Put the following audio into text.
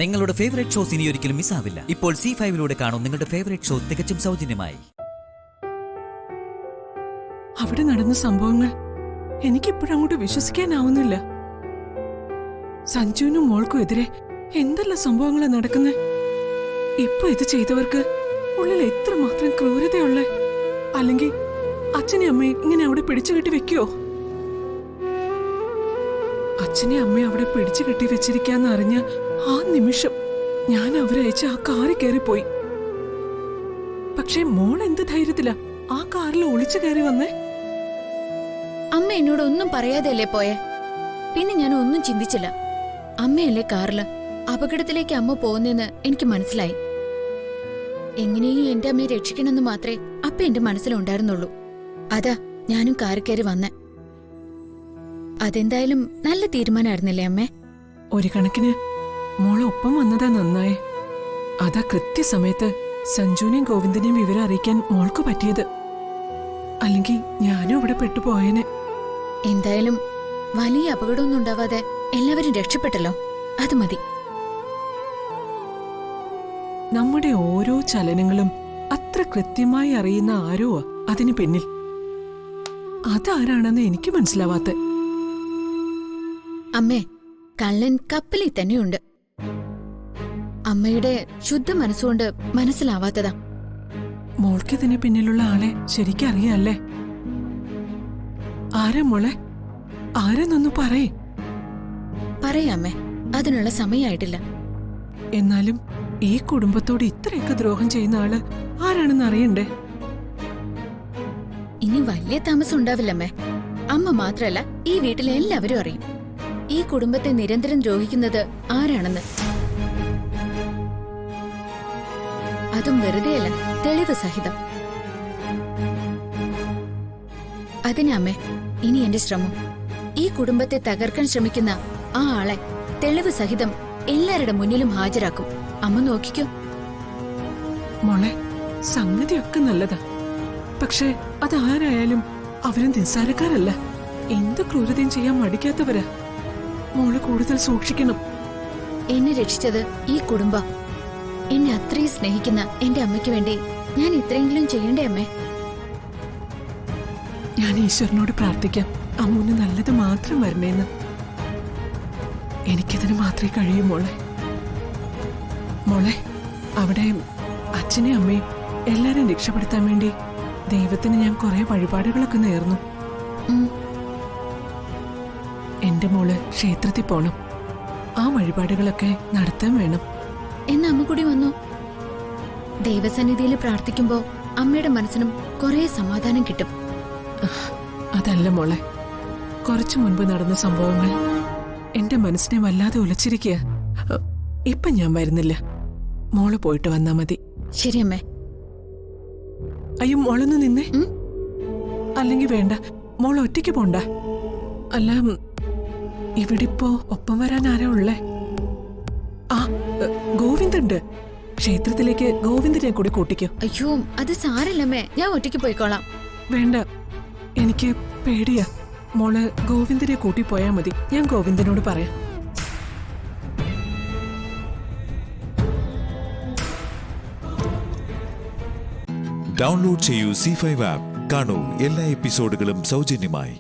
നിങ്ങളുടെ favourite shows ഇനി ഒരിക്കലും മിസ്സാവില്ല. ഇപ്പോൾ C5-ലൂടെ കാണും നിങ്ങളുടെ ഫേവറേറ്റ് ഷോ തികച്ചും സൗജന്യമായി. അവിടെ നടന്ന സംഭവങ്ങൾ എനിക്കിപ്പോഴങ്ങോട്ട് വിശ്വസിക്കാനാവുന്നില്ല. സഞ്ജുവിനും മോൾക്കും എതിരെ എന്തെല്ലാം സംഭവങ്ങളാ നടക്കുന്നത്. ഇപ്പൊ ഇത് ചെയ്തവർക്ക് ഉള്ളിൽ എത്രമാത്രം ക്രൂരതയുള്ളേ. അല്ലെങ്കിൽ അച്ഛനെ അമ്മയെ ഇങ്ങനെ അവിടെ പിടിച്ചുകെട്ടി വെക്കോ? അച്ഛനെ അമ്മയെ അവിടെ പിടിച്ചുകെട്ടി വെച്ചിരിക്കാന്ന് അറിഞ്ഞ ആ നിമിഷം ഞാൻ അവരയച്ച് ആ കാറിൽ കയറിപ്പോയി. പക്ഷേ മോൾ എന്ത് ധൈര്യത്തിലാ ആ കാറിൽ ഒളിച്ചു കയറി വന്നേ? അമ്മ എന്നോട് ഒന്നും പറയാതെയല്ലേ പോയെ. പിന്നെ ഞാൻ ഒന്നും ചിന്തിച്ചില്ല. അമ്മയല്ലേ കാറില്. അപകടത്തിലേക്ക് അമ്മ പോകുന്നെന്ന് എനിക്ക് മനസ്സിലായി. എങ്ങനെയും എന്റെ അമ്മയെ രക്ഷിക്കണമെന്ന് മാത്രമേ അപ്പ എന്റെ മനസ്സിലുണ്ടായിരുന്നുള്ളൂ. അതാ ഞാനും കാറിൽ കയറി വന്നേ. അതെന്തായാലും നല്ല തീരുമാനമായിരുന്നില്ലേ അമ്മേ? ഒരു കണക്കിന് മോളെ ഒപ്പം വന്നതാ നന്നായേ. അതാ കൃത്യസമയത്ത് സഞ്ജുവിനെയും ഗോവിന്ദനെയും വിവരം അറിയിക്കാൻ മോൾക്ക് പറ്റിയത്. അല്ലെങ്കിൽ ഞാനും അവിടെ പെട്ടുപോയേനെ. എന്തായാലും വലിയ അപകടമൊന്നും ഉണ്ടാവാതെ എല്ലാവരും രക്ഷപ്പെട്ടല്ലോ. അത് മതി. നമ്മുടെ ഓരോ ചലനങ്ങളും അത്ര കൃത്യമായി അറിയുന്ന ആരോ അതിന് പിന്നിൽ. അതാരാണെന്ന് എനിക്ക് മനസ്സിലാവാത്ത. അമ്മേ, കള്ളൻ കപ്പലിൽ തന്നെയുണ്ട്. അമ്മയുടെ ശുദ്ധ മനസ്സുകൊണ്ട് മനസ്സിലാവാത്തതാ. മോൾക്കിതിന് പിന്നിലുള്ള ആളെ ശരിക്കും അറിയാല്ലേ? ആരാ മോളെ? ആരെന്നൊന്നു പറയേ. പറയാമേ, അതിനുള്ള സമയമായിട്ടില്ല. എന്നാലും ഈ കുടുംബത്തോട് ഇത്രയൊക്കെ ദ്രോഹം ചെയ്യുന്ന ആള് ആരാണെന്ന് അറിയണ്ടേ? ഇനി വലിയ താമസം ഉണ്ടാവില്ലമ്മേ. അമ്മ മാത്രല്ല, ഈ വീട്ടിലെ എല്ലാവരും അറിയും ഈ കുടുംബത്തെ നിരന്തരം ദ്രോഹിക്കുന്നത് ആരാണെന്ന്. അതും വെറുതെയല്ല, തെളിവ് സഹിതം. അതിനമ്മേ ഇനി എന്റെ ശ്രമം ഈ കുടുംബത്തെ തകർക്കാൻ ശ്രമിക്കുന്ന ആ ആളെ തെളിവ് സഹിതം എല്ലാവരുടെ മുന്നിലും ഹാജരാക്കും. അമ്മ നോക്കിക്കോ. മോളെ, സംഗതിയൊക്കെ നല്ലതാ. പക്ഷെ അതാരായാലും അവരും നിസ്സാരക്കാരല്ല. എന്ത് ക്രൂരതയും ചെയ്യാൻ മടിക്കാത്തവരാ. മോള് കൂടുതൽ സൂക്ഷിക്കണം. എന്നെ രക്ഷിച്ചത് ഈ കുടുംബം. എന്നെ അത്രയും സ്നേഹിക്കുന്ന എന്റെ അമ്മയ്ക്ക് വേണ്ടി ഞാൻ ഇത്രയെങ്കിലും ചെയ്യണ്ടേ അമ്മേ? ഞാൻ ഈശ്വരനോട് പ്രാർത്ഥിക്കാം അമ്മൂന് നല്ലത് മാത്രം വരണേന്ന്. എനിക്കതിന് മാത്രമേ കഴിയൂ മോളെ. മോളെ, അവിടെ അച്ഛനെയും അമ്മയും എല്ലാരും രക്ഷപ്പെടുത്താൻ വേണ്ടി ദൈവത്തിന് ഞാൻ കുറെ വഴിപാടുകളൊക്കെ നേർന്നു. എന്റെ മോള് ക്ഷേത്രത്തിൽ പോണം. ആ വഴിപാടുകളൊക്കെ നടത്താൻ വേണം. എന്നാ അമ്മ കൂടി വന്നു. ദൈവസന്നിധിയിൽ പ്രാർത്ഥിക്കുമ്പോ അമ്മയുടെ മനസ്സിനും കുറെ സമാധാനം കിട്ടും. അതല്ല മോളെ, കുറച്ചു മുൻപ് നടന്ന സംഭവങ്ങൾ എന്റെ മനസ്സിനെ വല്ലാതെ ഉലച്ചിരിക്കുക. ഇപ്പൊ ഞാൻ വരുന്നില്ല. മോള് പോയിട്ട് വന്നാ മതി. ശരി അമ്മേ. അയ്യോ, മോളൊന്ന് നിന്നേ. അല്ലെങ്കിൽ വേണ്ട, മോൾ ഒറ്റയ്ക്ക് പോണ്ട. അല്ല, ഇവിടിപ്പോ ഒപ്പം വരാൻ ആരാ ഉള്ളേ? ആ, ഗോവിന്ദുണ്ട്. ക്ഷേത്രത്തിലേക്ക് ഗോവിന്ദനെ കൂടി കൂട്ടിക്കോ. അയ്യോ, അത് സാരല്ലമ്മേ, ഞാൻ ഒറ്റയ്ക്ക് പോയിക്കോളാം. വേണ്ട, എനിക്ക് പേടിയാ. മോള് ഗോവിന്ദനെ കൂട്ടി പോയാ മതി. ഞാൻ ഗോവിന്ദനോട് പറയാം. ഡൗൺലോഡ് ചെയ്യൂ C5 ആപ്പ്. കാണൂ എല്ലാ എപ്പിസോഡുകളും സൗജന്യമായി.